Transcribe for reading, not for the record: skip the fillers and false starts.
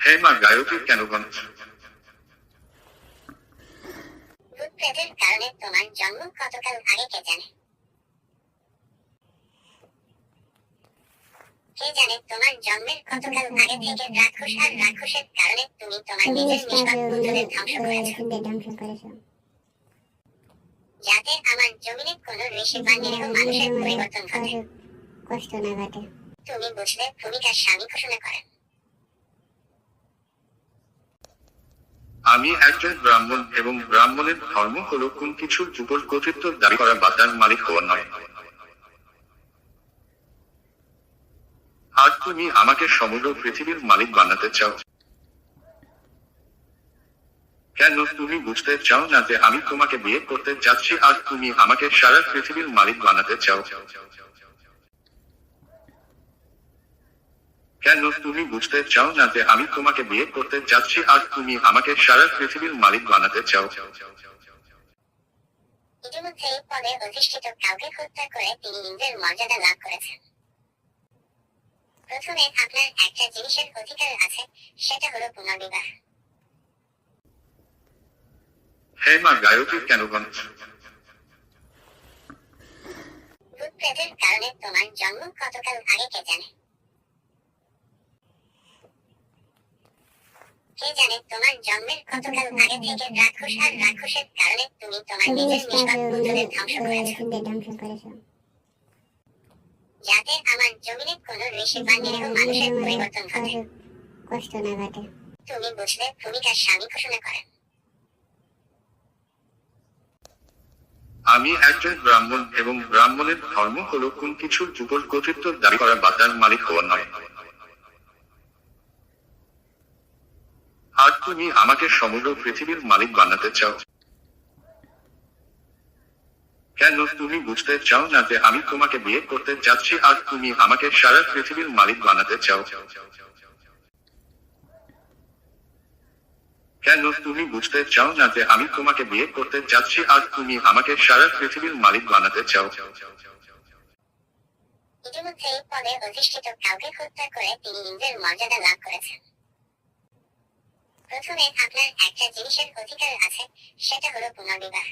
হে মা গায়ত্রী কেন বন্ধ? ভূতপ্রেতের কারণে তোমার জন্ম কতকাল আগে কে জানে? কে জানে তোমার জন্মের কতকাল আগে থেকে রাক্ষস আর রাক্ষসের কারণে তুমি তোমার নিজের নিষ্পাপ পুত্রদের ধ্বংস করেছো, যাতে আমার জমিনে কোনো ঋষি বা নিরীহ মানুষের পরিবর্তন ঘটে, কষ্ট না ঘটে। তুমি বুঝলে ভূমিকার স্বামী ঘোষণা করেন। আমি একজন ব্রাহ্মণ এবং ব্রাহ্মণের ধর্ম হলো কোন কিছুর উপর কর্তৃত্ব দাবি করা বা তার মালিক হওয়া নয়। আর তুমি আমাকে সমগ্র পৃথিবীর মালিক বানাতে চাও। কেন তুমি বুঝতে চাও না যে আমি তোমাকে বিয়ে করতে যাচ্ছি আর তুমি আমাকে সারা পৃথিবীর মালিক বানাতে চাও? কেন তুমি বুঝতে চাও না যে আমি তোমাকে বিয়ে করতে যাচ্ছি আর তুমি আমাকে সারা পৃথিবীর মালিক বানাতে চাও? ইতিমধ্যে এই পদে অধিষ্ঠিত কাউকে হত্যা করে তিনি ইন্দ্রের মর্যাদা লাভ করেছেন। প্রথমে আপনার একটা জিনিসের অধিকার আছে, সেটা হলো পুনর্বিবাহ। হে মা গায়ত্রী কেন বন্ধ? ভূতপ্রেতের কারণে তোমার জন্ম কতকাল আগে কে জানে? কে জানে তোমার জন্মের কতকাল আগে থেকে রাক্ষস আর রাক্ষসের কারণে তুমি তোমার নিজের নিষ্পাপ পুত্রদের ধ্বংস করেছো, যাতে আমার জমিনে কোনো ঋষি বা নিরীহ মানুষের পরিবর্তন ঘটে, কষ্ট না ঘটে। তুমি বুঝলে ভূমিকার স্বামী ঘোষণা করেন। আমি একজন ব্রাহ্মণ এবং ব্রাহ্মণের ধর্ম হলো কোন কিছুর উপর কর্তৃত্ব দাবি করা বা তার মালিক হওয়া নয়। আর তুমি আমাকে সমগ্র পৃথিবীর মালিক বানাতে চাও। কেন তুমি বুঝতে চাও না যে আমি তোমাকে বিয়ে করতে যাচ্ছি আর তুমি আমাকে সারা পৃথিবীর মালিক বানাতে চাও? কেন তুমি বুঝতে চাও না যে আমি তোমাকে বিয়ে করতে যাচ্ছি আর তুমি আমাকে সারা পৃথিবীর মালিক বানাতে চাও? ইতিমধ্যে এই পদে অধিষ্ঠিত কাউকে হত্যা করে তিনি ইন্দ্রের মর্যাদা লাভ করেছেন। প্রথমে আপনার একটা জিনিসের অধিকার আছে, সেটা হলো পুনর্বিবাহ।